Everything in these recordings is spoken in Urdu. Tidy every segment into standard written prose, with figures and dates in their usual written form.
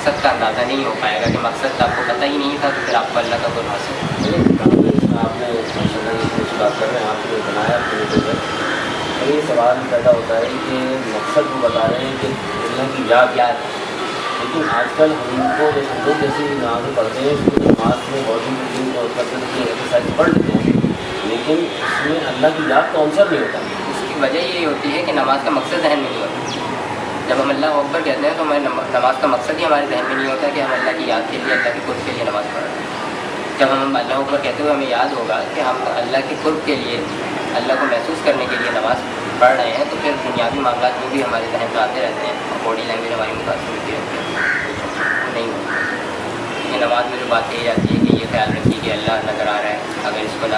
مقصد کا اندازہ نہیں ہو پائے گا کہ مقصد آپ کو پتہ ہی نہیں تھا تو پھر آپ کو اللہ کا قرب حاصل آپ نے کچھ بات کر رہے ہیں، آپ نے بنایا اور یہ سوال پیدا ہوتا ہے کہ مقصد وہ بتا رہے ہیں کہ اللہ کی یاد، لیکن آج کل ہم کو لوگ جیسے نمازیں پڑھتے ہیں اس کو نماز میں باڈی اور ایکسرسائز پڑھ لیتے ہیں، لیکن اس میں اللہ کی یاد کا عنصر نہیں ہوتا. اس کی وجہ یہی ہوتی ہے کہ نماز کا مقصد ذہن میں نہیں ہوتا. جب ہم اللہ اکبر کہتے ہیں تو ہمارے نماز کا مقصد ہی ہمارے ذہن میں نہیں ہوتا کہ ہم اللہ کی یاد کے لیے، اللہ کے قرب کے لیے نماز پڑھ رہے ہیں. جب ہم اللہ اکبر کہتے ہوئے ہمیں یاد ہوگا کہ ہم اللہ کے قرب کے لیے، اللہ کو محسوس کرنے کے لیے نماز پڑھ رہے ہیں، تو پھر دنیاوی معاملات میں بھی ہمارے ذہن میں آتے رہتے ہیں اور باڈی لینگویج ہماری متاثر ہوتی رہتی ہے. نہیں ہوتی یہ نماز میں جو بات کہی جاتی ہے کہ یہ خیال رکھیے کہ اللہ نظر آ رہا ہے، اگر اس کو نہ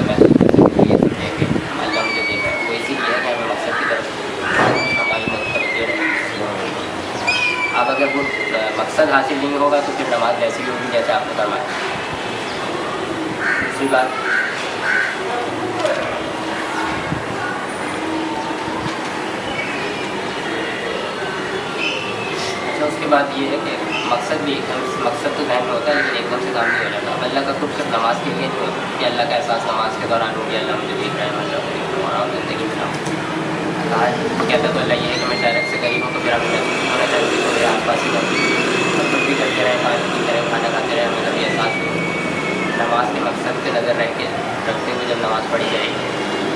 محسوس کر سکتے تو یہ سمجھیں کہ اللہ مجھے دیکھ رہا ہے. وہ اسی لیے ہے کہ ہمیں مقصد کی طرف ہماری متوجہ رہے. اب اگر وہ مقصد حاصل نہیں ہوگا تو پھر نماز ویسی ہی ہوگی جیسے آپ نے فرمایا. دوسری بات اس کے بعد یہ ہے کہ مقصد بھی ایک دم مقصد تو ذہن میں ہوتا ہے لیکن ایک دم سے کام نہیں ہو جاتا. اب اللہ کا قرب صرف نماز کے لیے نہیں ہوتا کہ اللہ کا احساس نماز کے دوران ہو گیا اللہ مجھے دیکھ رہا ہے، میں اللہ کو دیکھ رہا ہوں اور آپ زندگی میں کہا کہتا تو اللہ یہ ہے کہ میں ڈائریکٹ سے قریب ہوں تو پھر ہمیں محسوس ہونا چاہیے کہ میرے آس پاس ہی سب کچھ بھی کرتے رہے، پانی پیتے رہے، کھانا کھاتے رہے، ہمیں کبھی احساس ہو. نماز کے مقصد پہ نظر رہ کے رکھتے ہوئے جب نماز پڑھی جائے گی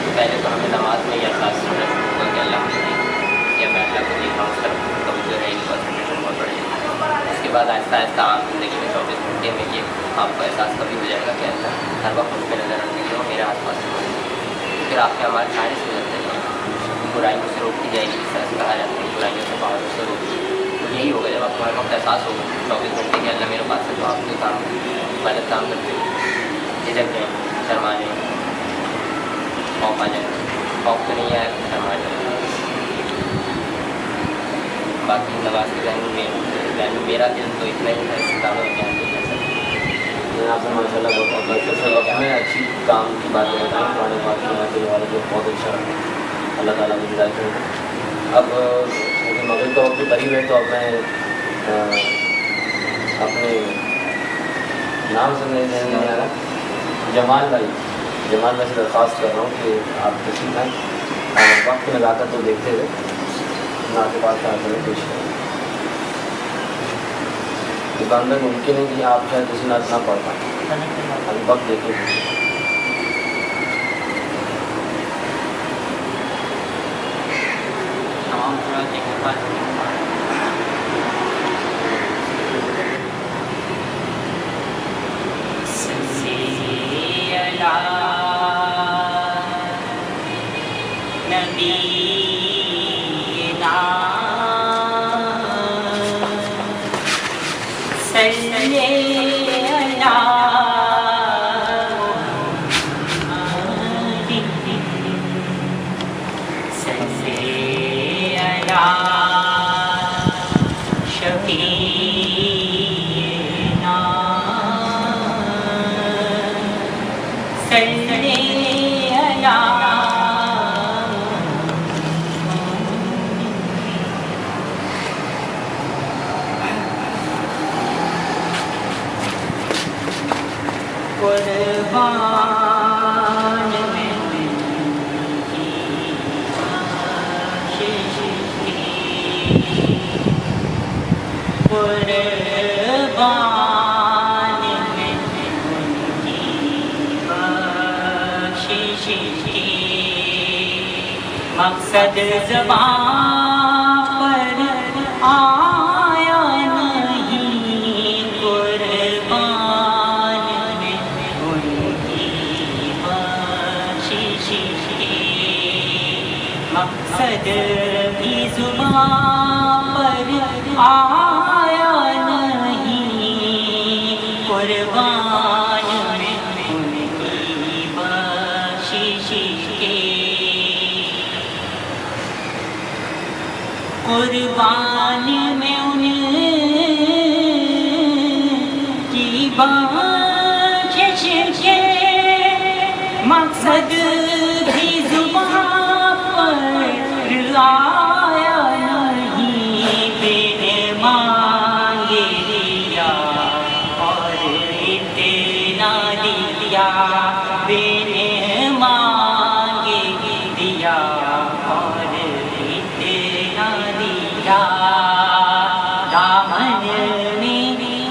تو پہلے تو ہمیں نماز میں یہ احساس ہونا شروع ہوگا کہ اللہ مجھے دیکھ رہا ہے یا میں اللہ کو دیکھ رہا ہوں. اس طرف توجہ رہے گی، کنسنٹریشن بہت بڑھے گی. اس کے بعد آہستہ آہستہ عام زندگی میں 24 گھنٹے میں یہ آپ کو احساس کبھی ہو جائے گا کہ اللہ ہر وقت مجھ پہ نظر رکھنے کے لیے میرے آس پاس ہو. پھر آپ کے ہمارے سارے سے گزرتے ہیں، برائیوں سے روکتی جائے گی، جس طرح سے کہا جاتا ہے برائیوں سے باہر سے روکتی. تو یہی ہوگا جب آپ کو ہر وقت احساس ہوگا 24 گھنٹے کے اللہ میرے پاس ہے تو آپ کوئی کام غلط کام کرتے ہیں، جھجک جائیں، شرما جائیں، خوف آ جائے. خوف تو نہیں آیا، شرما جائیں. باقی نماز کے ذہن میں میرا دل تو اتنا ہی ہے اس کتابوں میں کیا آپ نے ماشاء اللہ بہت میں اچھی کام کی باتیں بتائیں. پرانے بات کے والے جو بہت اچھا اللہ تعالیٰ مجھے ہدایت کریں. اب مجھے مغرب کا وقت قریب ہے تو اب میں اپنے نام سے میرے ذہن میں آ رہا جمال بھائی سے درخواست کر رہا ہوں کہ آپ تشریف آئیں، وقت کی نزاکت کو دیکھتے ہوئے نعت پاک کا میں پیش کریں. دکاندار ممکن ہے کہ آپ شاید کسی نعت نہ پڑھ پائیں، ابھی وقت دیکھیں. مقصد زبان پر آیا نہیں، قربان میں ان کی بخشش کی. مقصد بھی زبان پر آیا نہیں، قربان میں ان کی بخشش کی. قربان میں ان کی بخشش کے مقصد بھی زبان پر آیا نہیں، بن مانگے